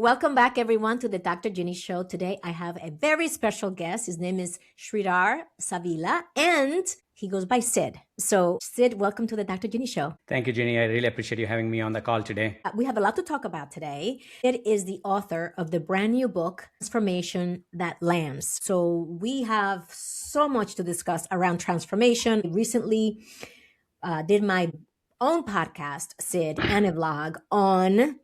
Welcome back, everyone, to the Dr. Ginny Show. Today, I have a very special guest. His name is Sridhar Ravilla, and he goes by Sid. So, Sid, welcome to the Dr. Ginny Show. Thank you, Ginny. I really appreciate you having me on the call today. We have a lot to talk about today. Sid is the author of the brand new book, Transformation That Lands. So, we have so much to discuss around transformation. I recently did my own podcast, Sid, and a vlog on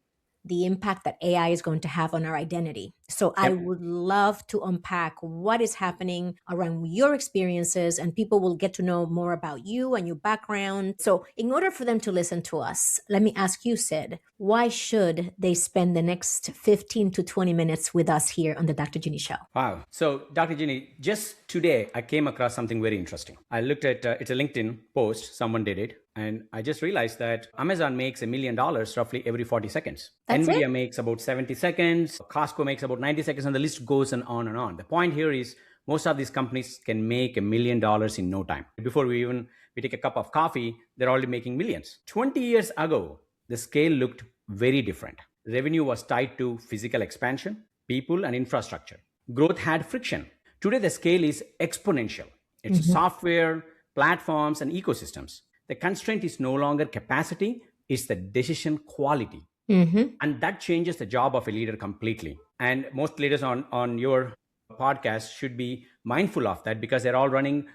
the impact that AI is going to have on our identity. So I would love to unpack what is happening around your experiences, and people will get to know more about you and your background. So in order for them to listen to us, let me ask you, Sid, why should they spend the next 15 to 20 minutes with us here on the Dr. Ginny Show? Wow. So, Dr. Ginny, just today, I came across something very interesting. I looked at, it's a LinkedIn post, someone did it. And I just realized that Amazon makes $1 million roughly every 40 seconds. That's NVIDIA it? makes about 70 seconds. Costco makes about 90 seconds. And the list goes on and on. The point here is most of these companies can make $1 million in no time. Before we take a cup of coffee, they're already making millions. 20 years ago, the scale looked very different. Revenue was tied to physical expansion, people, and infrastructure. Growth had friction. Today, the scale is exponential. It's software, platforms, and ecosystems. The constraint is no longer capacity, it's the decision quality. And that changes the job of a leader completely. And most leaders on your podcast should be mindful of that because they're all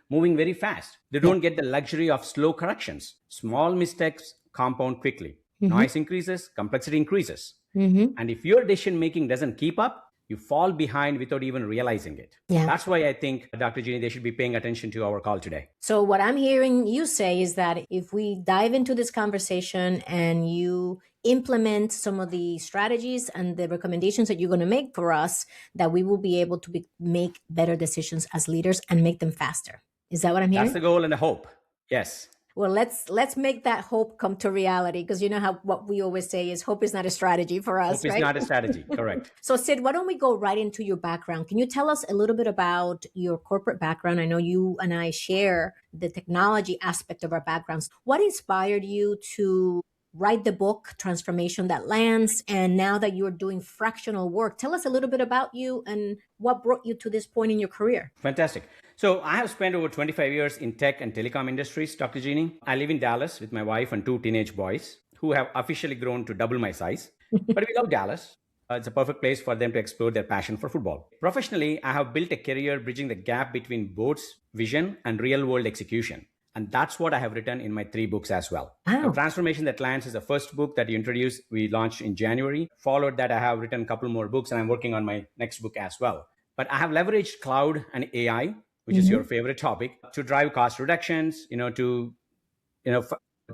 moving very fast. They don't get the luxury of slow corrections. Small mistakes compound quickly. Noise increases, complexity increases. And if your decision making doesn't keep up, you fall behind without even realizing it. Yeah. That's why I think, Dr. Ginny, they should be paying attention to our call today. So what I'm hearing you say is that if we dive into this conversation and you implement some of the strategies and the recommendations that you're going to make for us, that we will be able to make better decisions as leaders and make them faster. Is that what I'm hearing? That's the goal and the hope. Yes. Well, let's make that hope come to reality, because you know how what we always say is hope is not a strategy for us, Hope right? is not a strategy. Correct. So Sid, why don't we go right into your background? Can you tell us a little bit about your corporate background? I know you and I share the technology aspect of our backgrounds. What inspired you to write the book, Transformation That Lands? And now that you're doing fractional work, tell us a little bit about you and what brought you to this point in your career. Fantastic. So I have spent over 25 years in tech and telecom industries, Dr. Ginny. I live in Dallas with my wife and 2 teenage boys who have officially grown to double my size. But we love Dallas. It's a perfect place for them to explore their passion for football. Professionally, I have built a career bridging the gap between board's vision and real-world execution. And that's what I have written in my 3 books as well. Wow. Now, Transformation That Lands is the first book that you introduced. We launched in January. Followed that, I have written a couple more books, and I'm working on my next book as well. But I have leveraged cloud and AI, which is your favorite topic, to drive cost reductions, to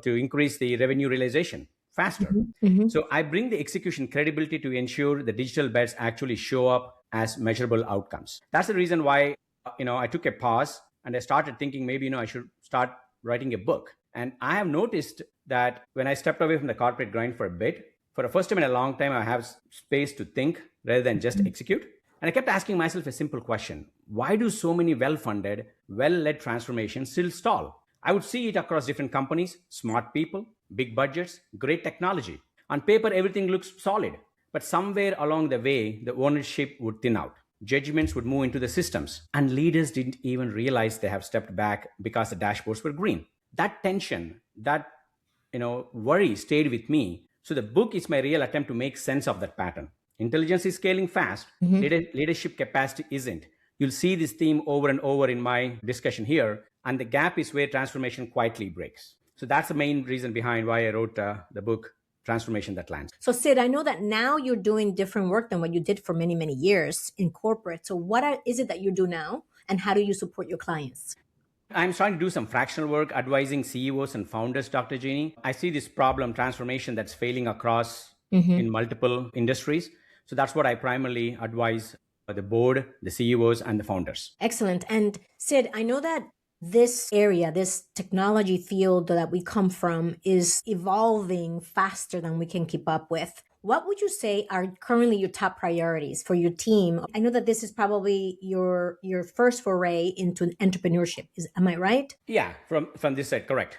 increase the revenue realization faster. So I bring the execution credibility to ensure the digital bets actually show up as measurable outcomes. That's the reason why, I took a pause and I started thinking maybe, I should start writing a book. And I have noticed that when I stepped away from the corporate grind for a bit, for the first time in a long time, I have space to think rather than just execute. And I kept asking myself a simple question. Why do so many well-funded, well-led transformations still stall? I would see it across different companies, smart people, big budgets, great technology. On paper, everything looks solid. But somewhere along the way, the ownership would thin out. Judgments would move into the systems. And leaders didn't even realize they have stepped back because the dashboards were green. That tension, that worry stayed with me. So the book is my real attempt to make sense of that pattern. Intelligence is scaling fast. Leadership capacity isn't. You'll see this theme over and over in my discussion here. And the gap is where transformation quietly breaks. So that's the main reason behind why I wrote the book, Transformation That Lands. So Sid, I know that now you're doing different work than what you did for many, many years in corporate. So what is it that you do now? And how do you support your clients? I'm starting to do some fractional work advising CEOs and founders, Dr. Ginny. I see this problem, transformation, that's failing across in multiple industries. So that's what I primarily advise the board, the CEOs, and the founders. Excellent. And Sid, I know that this area, this technology field that we come from is evolving faster than we can keep up with. What would you say are currently your top priorities for your team? I know that this is probably your first foray into entrepreneurship. Am I right? Yeah, from this side, correct.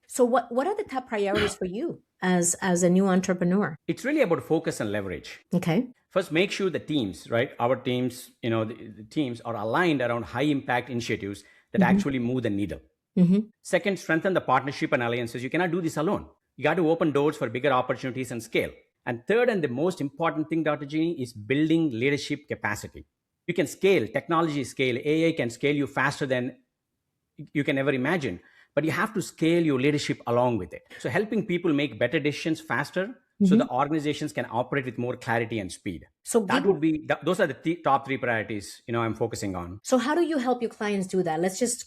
So what are the top priorities for you as a new entrepreneur? It's really about focus and leverage. Okay. First, make sure the teams, right? Our teams, the teams are aligned around high impact initiatives that Mm-hmm. actually move the needle. Mm-hmm. Second, strengthen the partnership and alliances. You cannot do this alone. You got to open doors for bigger opportunities and scale. And third, and the most important thing, Dr. Ginny, is building leadership capacity. You can scale, technology scale, AI can scale you faster than you can ever imagine, but you have to scale your leadership along with it. So helping people make better decisions faster, so Mm-hmm. the organizations can operate with more clarity and speed. So That would be those are the top three priorities I'm focusing on. So how do you help your clients do that? Let's just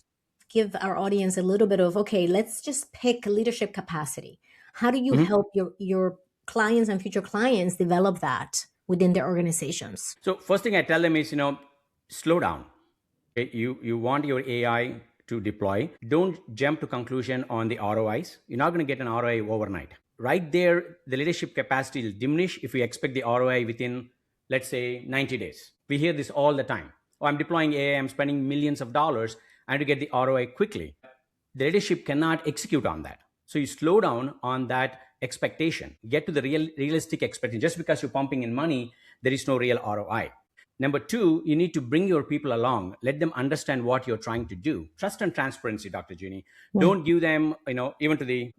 give our audience a little bit of, okay, let's just pick leadership capacity. How do you Mhm. help your clients and future clients develop that within their organizations? So first thing I tell them is, slow down. Okay? You want your AI to deploy. Don't jump to conclusion on the ROIs. You're not going to get an ROI overnight. Right there, the leadership capacity will diminish if we expect the ROI within, let's say, 90 days. We hear this all the time. Oh, I'm deploying AI, I'm spending millions of dollars, and to get the ROI quickly. The leadership cannot execute on that. So you slow down on that expectation. Get to the realistic expectation. Just because you're pumping in money, there is no real ROI. Number two, you need to bring your people along. Let them understand what you're trying to do. Trust and transparency, Dr. Ginny. Yeah. Don't give them, even to the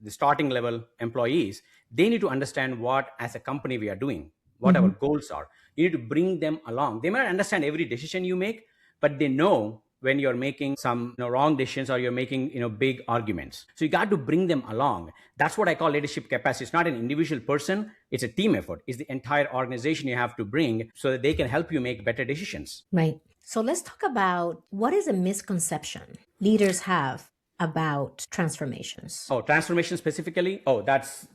starting level employees, they need to understand what as a company we are doing, what our goals are. You need to bring them along. They might not understand every decision you make, but they know when you're making some wrong decisions or you're making big arguments. So you got to bring them along. That's what I call leadership capacity. It's not an individual person, it's a team effort. It's the entire organization you have to bring so that they can help you make better decisions. Right. So let's talk about what is a misconception leaders have about transformations. Oh, transformation specifically? Oh, that's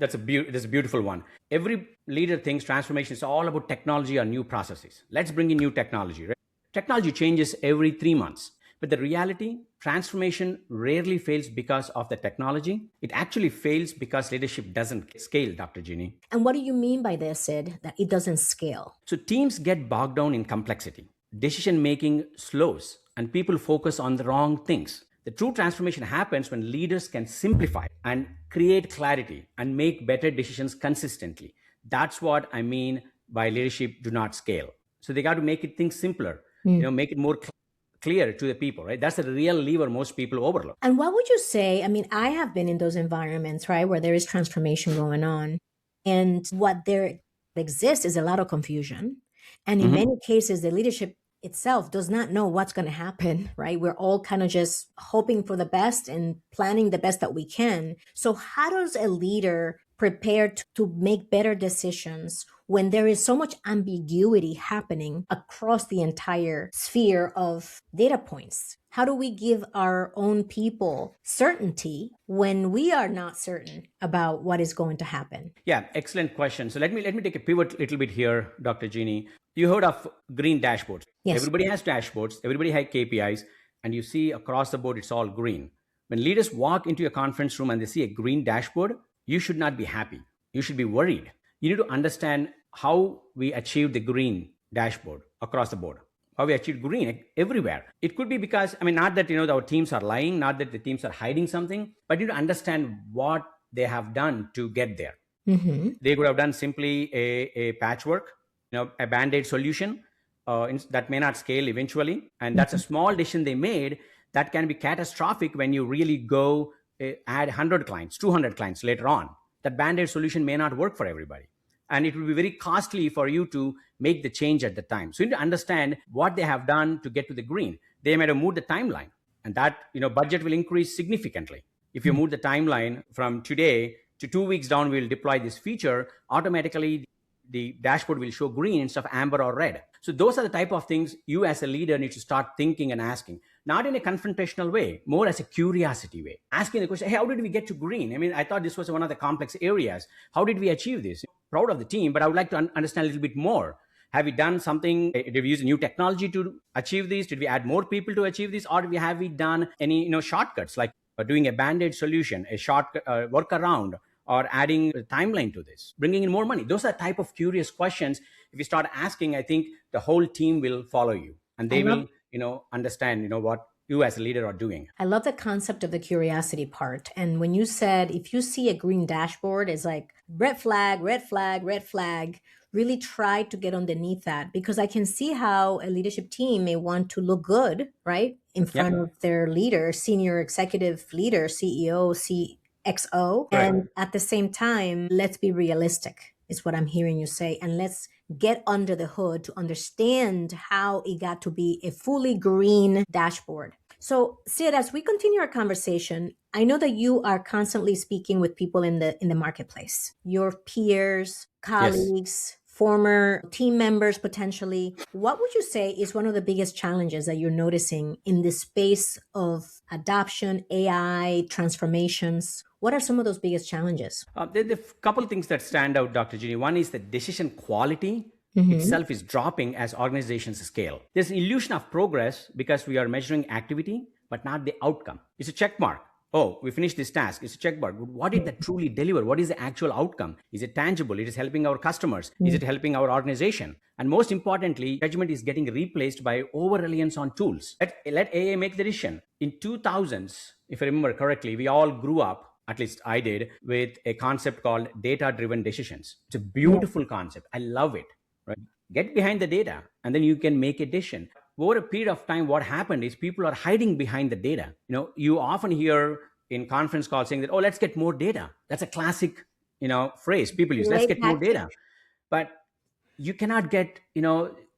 a beautiful one. Every leader thinks transformation is all about technology or new processes. Let's bring in new technology, right? Technology changes every 3 months. But the reality, transformation rarely fails because of the technology. It actually fails because leadership doesn't scale, Dr. Ginny. And what do you mean by this, Sid, that it doesn't scale? So teams get bogged down in complexity. Decision making slows and people focus on the wrong things. The true transformation happens when leaders can simplify and create clarity and make better decisions consistently. That's what I mean by leadership do not scale. So they got to make things simpler, make it more clear to the people, right? That's the real lever most people overlook. And what would you say? I mean, I have been in those environments, right, where there is transformation going on. And what there exists is a lot of confusion. And in many cases, the leadership itself does not know what's going to happen, right? We're all kind of just hoping for the best and planning the best that we can. So how does a leader prepare to make better decisions when there is so much ambiguity happening across the entire sphere of data points? How do we give our own people certainty when we are not certain about what is going to happen? Yeah, excellent question. So let me take a pivot a little bit here, Dr. Ginny. You heard of green dashboards. Yes. Everybody has dashboards, everybody has KPIs, and you see across the board it's all green. When leaders walk into a conference room and they see a green dashboard, you should not be happy. You should be worried. You need to understand how we achieved the green dashboard across the board. How we achieved green everywhere. It could be because, not that our teams are lying, not that the teams are hiding something, but you need to understand what they have done to get there. They could have done simply a patchwork, a band-aid solution that may not scale eventually. And that's a small decision they made that can be catastrophic when you really go add 100 clients, 200 clients later on. That band-aid solution may not work for everybody. And it will be very costly for you to make the change at the time. So you need to understand what they have done to get to the green. They might have moved the timeline, and that budget will increase significantly. If you move the timeline from today to 2 weeks down, we'll deploy this feature, automatically the dashboard will show green instead of amber or red. So those are the type of things you as a leader need to start thinking and asking, not in a confrontational way, more as a curiosity way. Asking the question, hey, how did we get to green? I thought this was one of the complex areas. How did we achieve this? Proud of the team, but I would like to understand a little bit more. Have we done something? Did we use a new technology to achieve this? Did we add more people to achieve this? Or have we done any shortcuts, like doing a band-aid solution, a short workaround, or adding a timeline to this, bringing in more money? Those are the type of curious questions. If you start asking, I think the whole team will follow you, and they will understand what you as a leader are doing. I love the concept of the curiosity part. And when you said, if you see a green dashboard, it's like red flag, red flag, red flag. Really try to get underneath that, because I can see how a leadership team may want to look good, right, in front Yep. of their leader, senior executive leader, CEO, CXO. Right. And at the same time, let's be realistic, is what I'm hearing you say. And let's get under the hood to understand how it got to be a fully green dashboard. So, Sid, as we continue our conversation, I know that you are constantly speaking with people in the marketplace, your peers, colleagues, former team members, potentially. What would you say is one of the biggest challenges that you're noticing in the space of adoption, AI, transformations? What are some of those biggest challenges? There are a couple of things that stand out, Dr. Ginny. One is the decision quality Mm-hmm. itself is dropping as organizations scale. There's an illusion of progress because we are measuring activity, but not the outcome. It's a check mark. Oh, we finished this task. It's a check mark. What did that truly deliver? What is the actual outcome? Is it tangible? It is helping our customers. Is it helping our organization? And most importantly, judgment is getting replaced by over-reliance on tools. Let AI make the decision. In 2000s, if I remember correctly, we all grew up, at least I did, with a concept called data-driven decisions. It's a beautiful concept. I love it. Right? Get behind the data, and then you can make a decision. Over a period of time, what happened is people are hiding behind the data. You often hear in conference calls saying that, oh, let's get more data. That's a classic, phrase people use. Let's get more data. But you cannot get,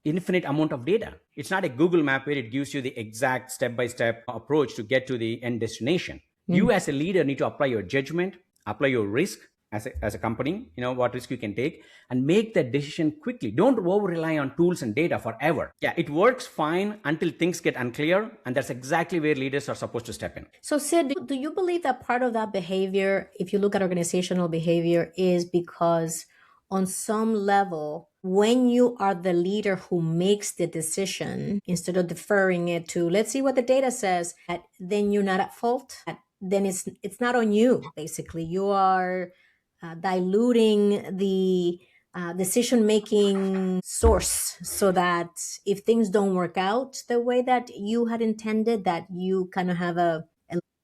infinite amount of data. It's not a Google map where it gives you the exact step-by-step approach to get to the end destination. You as a leader need to apply your judgment, apply your risk, as a company, what risk you can take, and make that decision quickly. Don't over rely on tools and data forever. Yeah, it works fine until things get unclear, and that's exactly where leaders are supposed to step in. So, Sid, do you believe that part of that behavior, if you look at organizational behavior, is because on some level, when you are the leader who makes the decision, instead of deferring it to, let's see what the data says, then you're not at fault? Then it's not on you, basically. You are diluting the decision-making source, so that if things don't work out the way that you had intended, that you kind of have a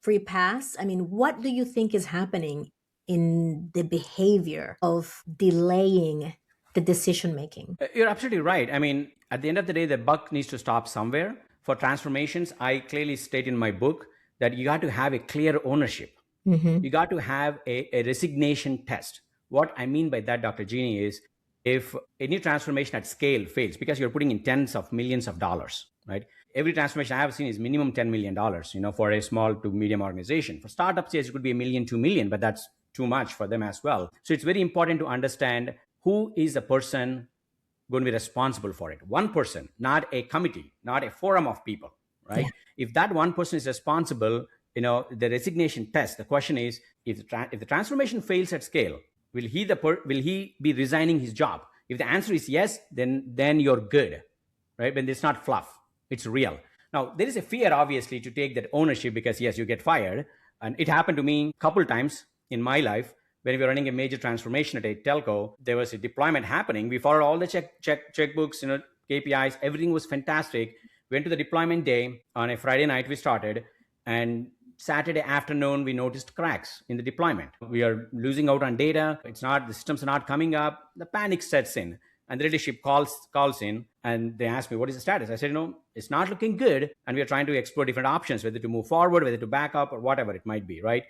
free pass. I mean, what do you think is happening in the behavior of delaying the decision-making? You're absolutely right. I mean, at the end of the day, the buck needs to stop somewhere. For transformations, I clearly state in my book that you got to have a clear ownership. You got to have a resignation test. What I mean by that, Dr. Ginny, is if any transformation at scale fails, because you're putting in tens of millions of dollars, right? Every transformation I have seen is minimum $10 million, for a small to medium organization. For startups, yes, it could be $1 million, $2 million, but that's too much for them as well. So it's very important to understand who is the person going to be responsible for it. One person, not a committee, not a forum of people, right? Yeah. If that one person is responsible, the resignation test, the question is, if the transformation fails at scale, will he be resigning his job? If the answer is yes, then you're good, right? But it's not fluff, it's real. Now, there is a fear, obviously, to take that ownership, because yes, you get fired. And it happened to me a couple times in my life. When we were running a major transformation at a telco, there was a deployment happening. We followed all the checkbooks, KPIs, everything was fantastic. Went to the deployment day. On a Friday night, we started, and Saturday afternoon, we noticed cracks in the deployment. We are losing out on data. The systems are not coming up. The panic sets in, and the leadership calls in, and they ask me, what is the status? I said, it's not looking good, and we are trying to explore different options, whether to move forward, whether to back up, or whatever it might be, right?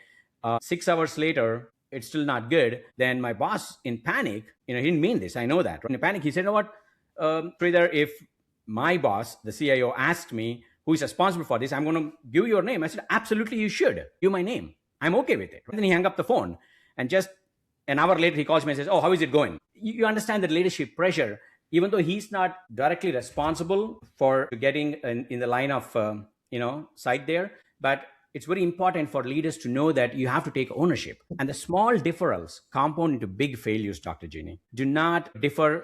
6 hours later, it's still not good. Then my boss, in panic, he didn't mean this. I know that. In panic, he said, Sridhar, if my boss, the CIO, asked me, who is responsible for this, I'm going to give your name. I said, absolutely, you should. Give my name. I'm okay with it. And then he hung up the phone. And just an hour later, he calls me and says, how is it going? You understand that leadership pressure, even though he's not directly responsible for getting in the line of, sight there. But it's very important for leaders to know that you have to take ownership. And the small deferrals compound into big failures, Dr. Ginny. Do not defer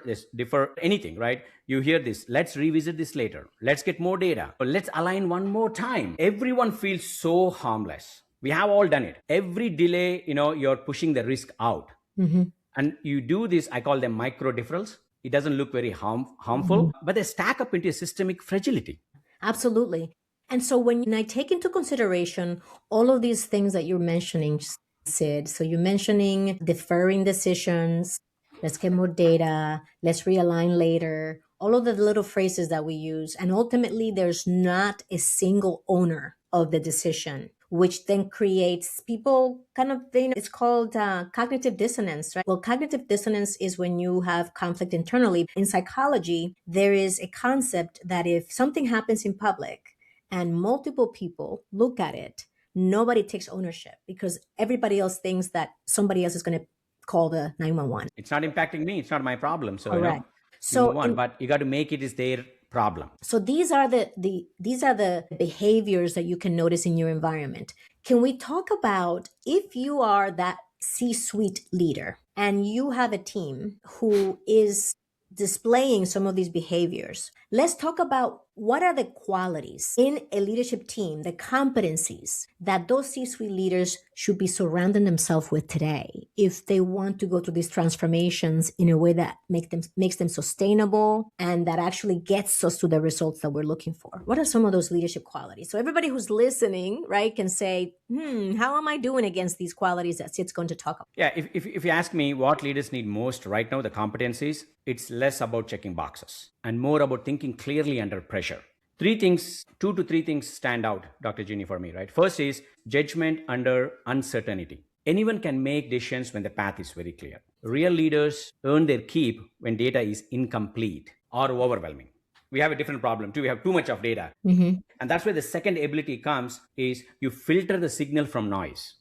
anything, right? You hear this, let's revisit this later. Let's get more data. Or let's align one more time. Everyone feels so harmless. We have all done it. Every delay, you're pushing the risk out. And you do this, I call them micro deferrals. It doesn't look very harmful, but they stack up into a systemic fragility. Absolutely. And so when I take into consideration all of these things that you're mentioning, Sid, so you're mentioning deferring decisions, let's get more data, let's realign later, all of the little phrases that we use. And ultimately, there's not a single owner of the decision, which then creates people kind of, it's called cognitive dissonance, right? Well, cognitive dissonance is when you have conflict internally. In psychology, there is a concept that if something happens in public, and multiple people look at it, nobody takes ownership because everybody else thinks that somebody else is going to call the 911. It's not impacting me. It's not my problem. So, Correct. you move on. But you got to make it is their problem. So these are the behaviors that you can notice in your environment. Can we talk about if you are that C-suite leader and you have a team who is displaying some of these behaviors? Let's talk about what are the qualities in a leadership team, the competencies that those C-suite leaders should be surrounding themselves with today if they want to go through these transformations in a way that makes them sustainable and that actually gets us to the results that we're looking for. What are some of those leadership qualities? So everybody who's listening, right, can say, how am I doing against these qualities that Sid's going to talk about? Yeah, if you ask me what leaders need most right now, the competencies, it's less about checking boxes and more about thinking clearly under pressure. Two to three things stand out, Dr. Ginny, for me, right? First is judgment under uncertainty. Anyone can make decisions when the path is very clear. Real leaders earn their keep when data is incomplete or overwhelming. We have a different problem too. We have too much of data. And that's where the second ability comes is you filter the signal from noise.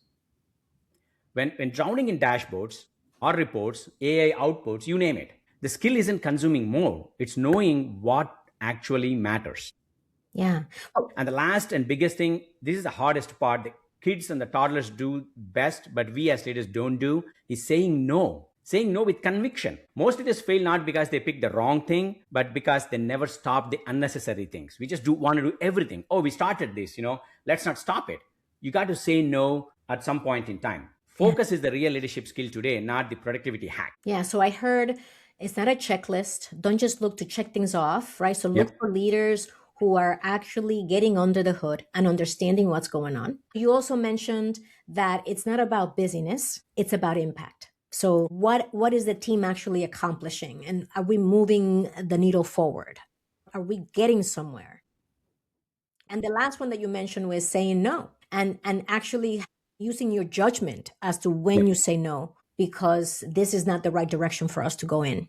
When drowning in dashboards or reports, AI outputs, you name it, the skill isn't consuming more. It's knowing what actually matters. Yeah. And the last and biggest thing, this is the hardest part, the kids and the toddlers do best, but we as leaders don't do, is saying no. Saying no with conviction. Most leaders fail not because they pick the wrong thing, but because they never stop the unnecessary things. We just want to do everything. Oh, we started this, let's not stop it. You got to say no at some point in time. Focus is the real leadership skill today, not the productivity hack. Yeah. So I heard it's not a checklist. Don't just look to check things off, right? So look for leaders who are actually getting under the hood and understanding what's going on. You also mentioned that it's not about busyness, it's about impact. So what is the team actually accomplishing? And are we moving the needle forward? Are we getting somewhere? And the last one that you mentioned was saying no and actually using your judgment as to when you say no, because this is not the right direction for us to go in.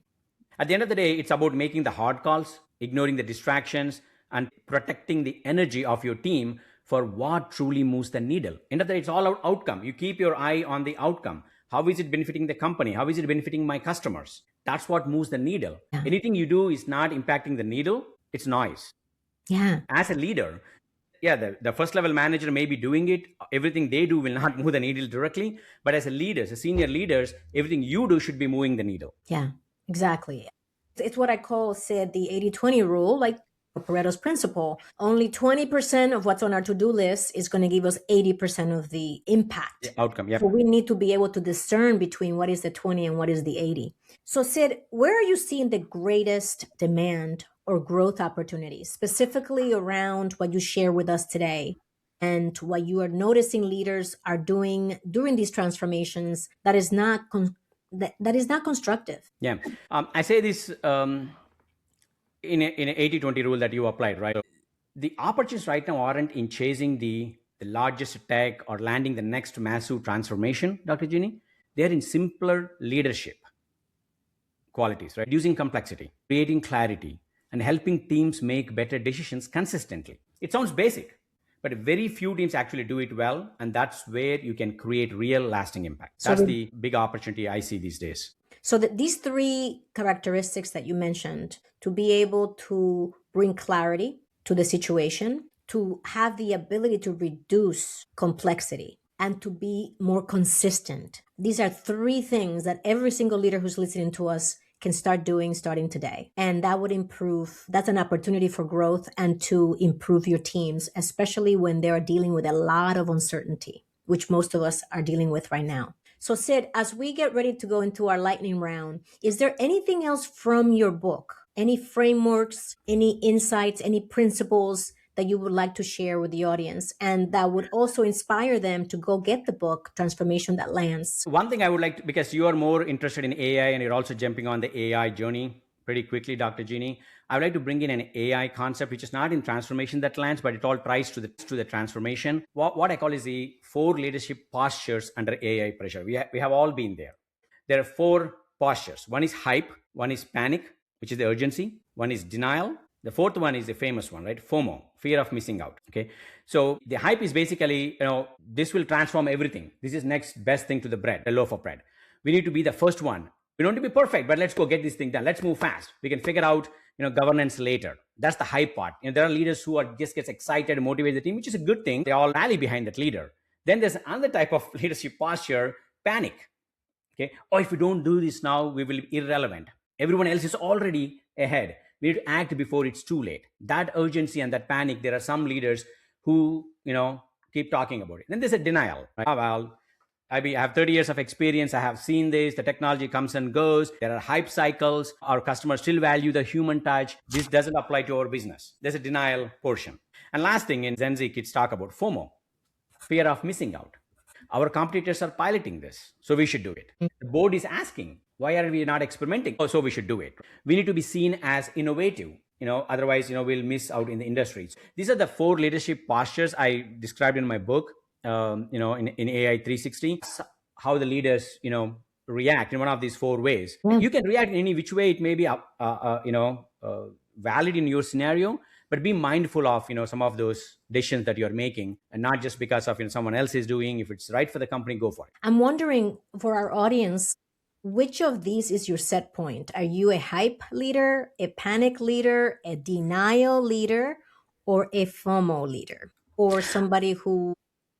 At the end of the day, it's about making the hard calls, ignoring the distractions, and protecting the energy of your team for what truly moves the needle. End of the day, it's all about outcome. You keep your eye on the outcome. How is it benefiting the company? How is it benefiting my customers? That's what moves the needle. Yeah. Anything you do is not impacting the needle. It's noise. Yeah. As a leader, the first level manager may be doing it. Everything they do will not move the needle directly. But as senior leaders, everything you do should be moving the needle. Yeah, exactly. It's what I call, Sid, the 80-20 rule, like Pareto's principle. Only 20% of what's on our to-do list is going to give us 80% of the impact. The outcome, yeah. So we need to be able to discern between what is the 20 and what is the 80. So Sid, where are you seeing the greatest demand or growth opportunities, specifically around what you share with us today and what you are noticing leaders are doing during these transformations that is not constructive? Yeah, I say this in an 80-20 rule that you applied, right? So the opportunities right now aren't in chasing the largest tech or landing the next massive transformation, Dr. Ginny. They're in simpler leadership qualities, right? Reducing complexity, creating clarity, and helping teams make better decisions consistently. It sounds basic, but very few teams actually do it well. And that's where you can create real lasting impact. That's the big opportunity I see these days. So these three characteristics that you mentioned, to be able to bring clarity to the situation, to have the ability to reduce complexity, and to be more consistent. These are three things that every single leader who's listening to us can start doing starting today. And that would that's an opportunity for growth and to improve your teams, especially when they're dealing with a lot of uncertainty, which most of us are dealing with right now. So Sid, as we get ready to go into our lightning round, is there anything else from your book, any frameworks, any insights, any principles that you would like to share with the audience and that would also inspire them to go get the book, Transformation That Lands? One thing I would like to, because you are more interested in AI and you're also jumping on the AI journey pretty quickly, Dr. Ginny, I would like to bring in an AI concept, which is not in transformation that lands, but it all tries to the transformation. What I call is the 4 leadership postures under AI pressure. We have all been there. There are 4 postures. One is hype, one is panic, which is the urgency, one is denial. The fourth one is the famous one, right? FOMO, fear of missing out. Okay. So the hype is basically, this will transform everything. This is next best thing to the bread, the loaf of bread. We need to be the first one. We don't need to be perfect, but let's go get this thing done. Let's move fast. We can figure out, governance later. That's the hype part. There are leaders who are just gets excited and motivate the team, which is a good thing. They all rally behind that leader. Then there's another type of leadership posture, panic. Okay. Or if we don't do this now, we will be irrelevant. Everyone else is already ahead. We need to act before it's too late. That urgency and that panic, there are some leaders who, keep talking about it. Then there's a denial. Right? Well, I have 30 years of experience. I have seen this. The technology comes and goes. There are hype cycles. Our customers still value the human touch. This doesn't apply to our business. There's a denial portion. And last thing in Gen Z kids talk about FOMO, fear of missing out. Our competitors are piloting this, so we should do it. The board is asking, why are we not experimenting? Oh, so we should do it. We need to be seen as innovative. Otherwise, we'll miss out in the industries. These are the 4 leadership postures I described in my book, in AI 360, how the leaders, react in one of these 4 ways. You can react in any which way it may be, valid in your scenario, but be mindful of, some of those decisions that you're making, and not just because of, someone else is doing. If it's right for the company, go for it. I'm wondering, for our audience, which of these is your set point? Are you a hype leader, a panic leader, a denial leader, or a FOMO leader? Or somebody who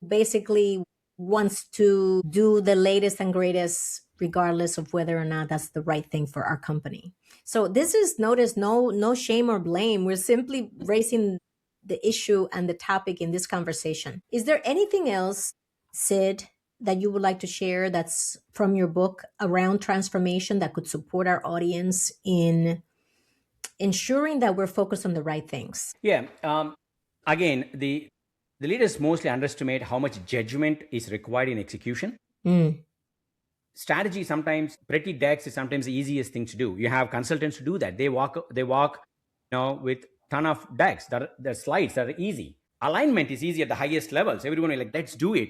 basically wants to do the latest and greatest regardless of whether or not that's the right thing for our company? So this is, notice, no shame or blame. We're simply raising the issue and the topic in this conversation. Is there anything else, Sid, that you would like to share that's from your book around transformation that could support our audience in ensuring that we're focused on the right things? Yeah. Again, the leaders mostly underestimate how much judgment is required in execution. Strategy sometimes, pretty decks is sometimes the easiest thing to do. You have consultants to do that. They walk, with ton of decks. The slides are easy. Alignment is easy at the highest levels. Everyone is like, let's do it.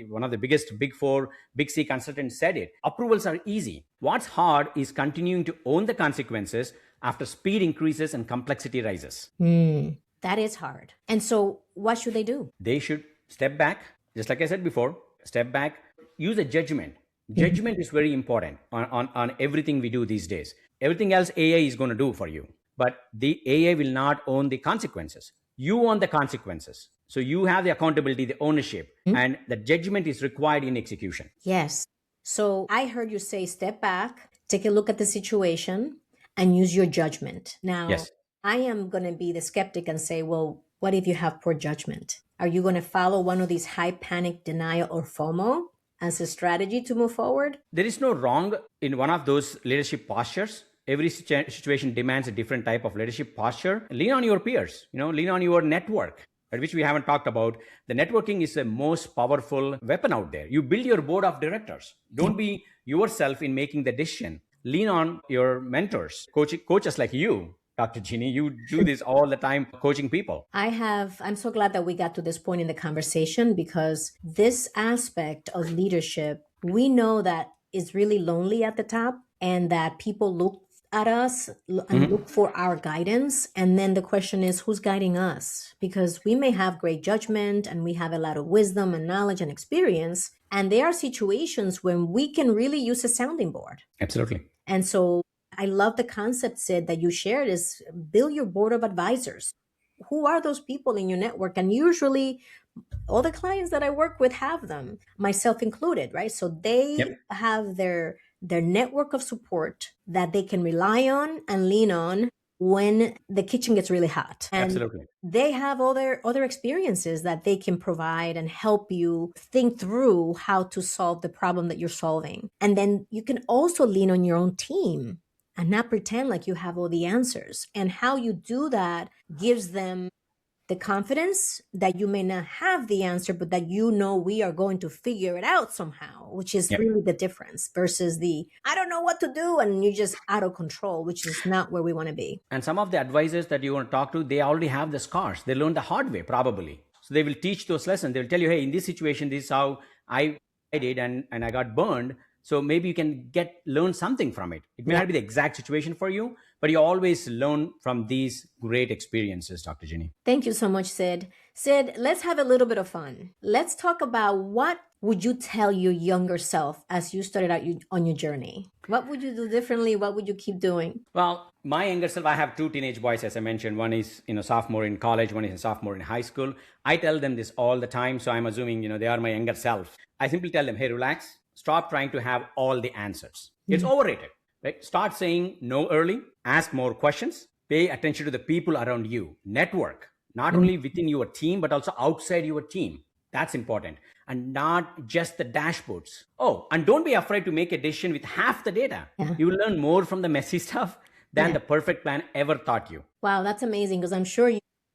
One of the biggest Big 4, Big C consultants said it. Approvals are easy. What's hard is continuing to own the consequences after speed increases and complexity rises. That is hard. And so what should they do? They should step back. Just like I said before, step back, use a judgment. Judgment is very important on everything we do these days. Everything else AI is going to do for you, but the AI will not own the consequences. You own the consequences. So you have the accountability, the ownership, and the judgment is required in execution. Yes. So I heard you say step back, take a look at the situation, and use your judgment. Now, Yes. I am going to be the skeptic and say, well, what if you have poor judgment? Are you going to follow one of these high panic, denial, or FOMO as a strategy to move forward? There is no wrong in one of those leadership postures. Every situation demands a different type of leadership posture. Lean on your peers, lean on your network, which we haven't talked about. The networking is the most powerful weapon out there. You build your board of directors. Don't be yourself in making the decision. Lean on your mentors, coaches like you, Dr. Ginny. You do this all the time, coaching people. I'm so glad that we got to this point in the conversation, because this aspect of leadership, we know that is really lonely at the top, and that people look at us and look for our guidance. And then the question is, who's guiding us? Because we may have great judgment and we have a lot of wisdom and knowledge and experience. And there are situations when we can really use a sounding board. Absolutely. And so I love the concept, Sid, that you shared, is build your board of advisors. Who are those people in your network? And usually all the clients that I work with have them, myself included, right? So they have their network of support that they can rely on and lean on when the kitchen gets really hot. And Absolutely. they have other experiences that they can provide and help you think through how to solve the problem that you're solving. And then you can also lean on your own team and not pretend like you have all the answers. And how you do that gives them the confidence that you may not have the answer, but that you know we are going to figure it out somehow, which is Yep. really the difference versus the I don't know what to do and you're just out of control, which is not where we want to be. And some of the advisors that you want to talk to, they already have the scars. They learned the hard way, probably. So they will teach those lessons. They'll tell you, hey, in this situation, this is how I did and I got burned. So maybe you can learn something from it. It may not be the exact situation for you, but you always learn from these great experiences, Dr. Ginny. Thank you so much, Sid. Sid, let's have a little bit of fun. Let's talk about what would you tell your younger self as you started out on your journey? What would you do differently? What would you keep doing? Well, my younger self, I have two teenage boys, as I mentioned. One is, sophomore in college. One is a sophomore in high school. I tell them this all the time. So I'm assuming, they are my younger self. I simply tell them, hey, relax. Stop trying to have all the answers. It's overrated, right? Start saying no early. Ask more questions. Pay attention to the people around you. Network, not only within your team, but also outside your team. That's important. And not just the dashboards. Oh, and don't be afraid to make a decision with half the data. You will learn more from the messy stuff than the perfect plan ever taught you. Wow, that's amazing. Because I'm sure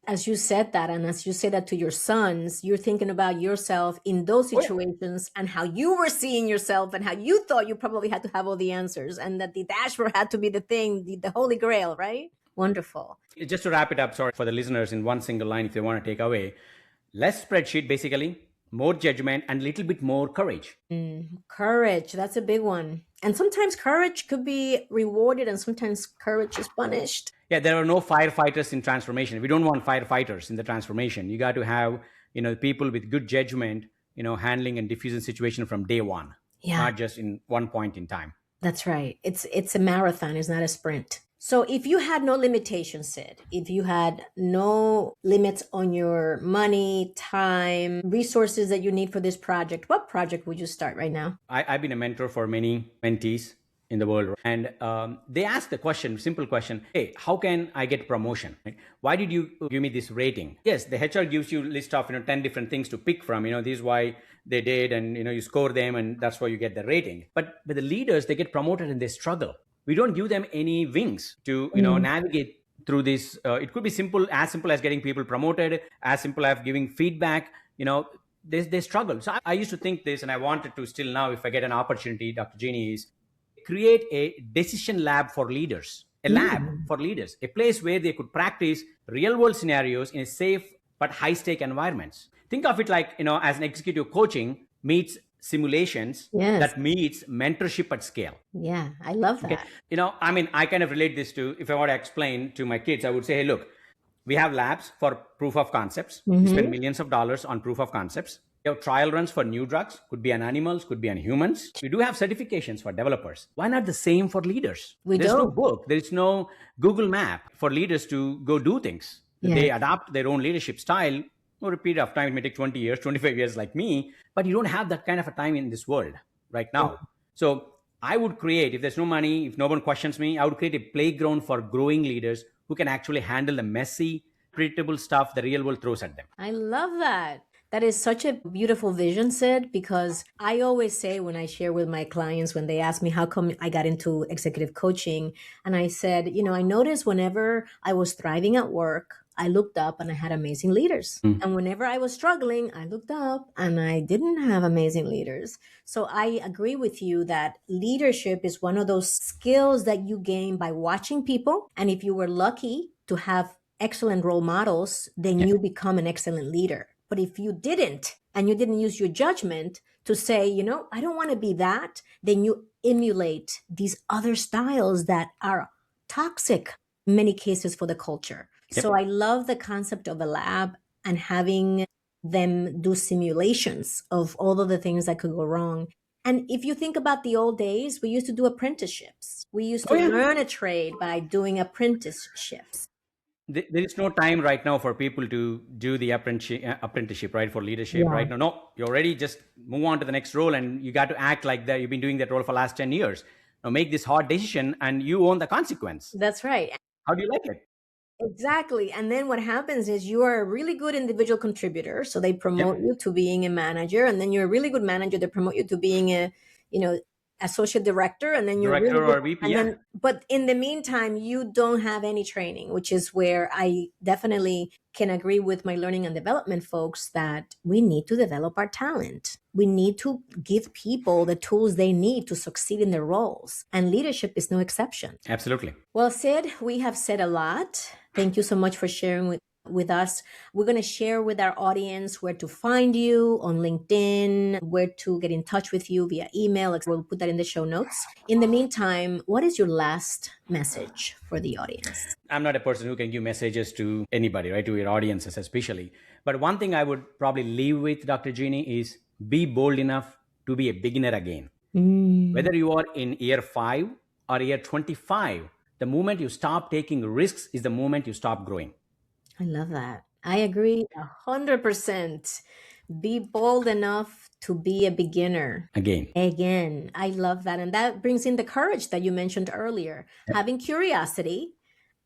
as you said that, and as you say that to your sons, you're thinking about yourself in those situations and how you were seeing yourself and how you thought you probably had to have all the answers and that the dashboard had to be the thing, the holy grail, right? Wonderful. Just to wrap it up, sorry, for the listeners in one single line, if they want to take away, less spreadsheet, basically, more judgment and a little bit more courage. Courage, that's a big one. And sometimes courage could be rewarded and sometimes courage is punished. Yeah, there are no firefighters in transformation. We don't want firefighters in the transformation. You got to have, people with good judgment, handling and diffusing situation from day one, not just in one point in time. That's right. It's a marathon. It's not a sprint. So if you had no limitations, Sid, if you had no limits on your money, time, resources that you need for this project, what project would you start right now? I've been a mentor for many mentees in the world. And they ask the question, simple question, hey, how can I get promotion? Right? Why did you give me this rating? Yes, the HR gives you a list of 10 different things to pick from. This is why they did, and you score them, and that's why you get the rating. But the leaders, they get promoted and they struggle. We don't give them any wings to navigate through this. It could be simple as getting people promoted, as simple as giving feedback. They struggle. So I used to think this, and I wanted to still now, if I get an opportunity, Dr. Ginny, is create a decision lab for leaders, a place where they could practice real world scenarios in a safe but high stake environments. Think of it like, as an executive coaching meets simulations that meets mentorship at scale. Yeah, I love that. Okay. I kind of relate this to, if I want to explain to my kids, I would say, hey, look, we have labs for proof of concepts. We spend millions of dollars on proof of concepts. We have trial runs for new drugs, could be on animals, could be on humans. We do have certifications for developers. Why not the same for leaders? There's no book. There's no Google map for leaders to go do things. They adopt their own leadership style over a period of time. It may take 20 years, 25 years like me, but you don't have that kind of a time in this world right now. So I would create, if there's no money, if no one questions me, I would create a playground for growing leaders who can actually handle the messy, predictable stuff the real world throws at them. I love that. That is such a beautiful vision, Sid, because I always say when I share with my clients, when they ask me how come I got into executive coaching, and I said, I noticed whenever I was thriving at work, I looked up and I had amazing leaders. And whenever I was struggling, I looked up and I didn't have amazing leaders. So I agree with you that leadership is one of those skills that you gain by watching people. And if you were lucky to have excellent role models, then you become an excellent leader. But if you didn't, and you didn't use your judgment to say, I don't want to be that, then you emulate these other styles that are toxic in many cases for the culture. Yep. So I love the concept of a lab and having them do simulations of all of the things that could go wrong. And if you think about the old days, we used to do apprenticeships. We used to learn a trade by doing apprenticeships. There is no time right now for people to do the apprenticeship, right, for leadership right now. No, you already just move on to the next role, and you got to act like that. You've been doing that role for the last 10 years. Now make this hard decision and you own the consequence. That's right. How do you like it? Exactly. And then what happens is you are a really good individual contributor. So they promote you to being a manager. And then you're a really good manager. They promote you to being a associate director, and then you're really Director good. or VP, And yeah. then, but in the meantime, you don't have any training, which is where I definitely can agree with my learning and development folks that we need to develop our talent. We need to give people the tools they need to succeed in their roles. And leadership is no exception. Absolutely. Well, Sid, we have said a lot. Thank you so much for sharing with us. We're going to share with our audience where to find you on LinkedIn, where to get in touch with you via email. We'll put that in the show notes. In the meantime, what is your last message for the audience? I'm not a person who can give messages to anybody, right? To your audiences, especially. But one thing I would probably leave with Dr. Ginny is be bold enough to be a beginner again. Whether you are in year 5 or year 25, the moment you stop taking risks is the moment you stop growing. I love that. I agree 100%. Be bold enough to be a beginner. Again. I love that. And that brings in the courage that you mentioned earlier, having curiosity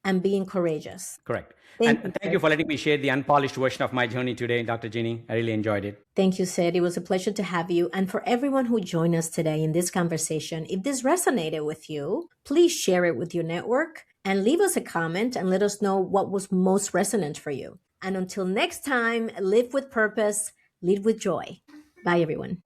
and being courageous. Correct. Thank you for letting me share the unpolished version of my journey today, Dr. Ginny. I really enjoyed it. Thank you, Sid. It was a pleasure to have you. And for everyone who joined us today in this conversation, if this resonated with you, please share it with your network and leave us a comment and let us know what was most resonant for you. And until next time, live with purpose, lead with joy. Bye, everyone.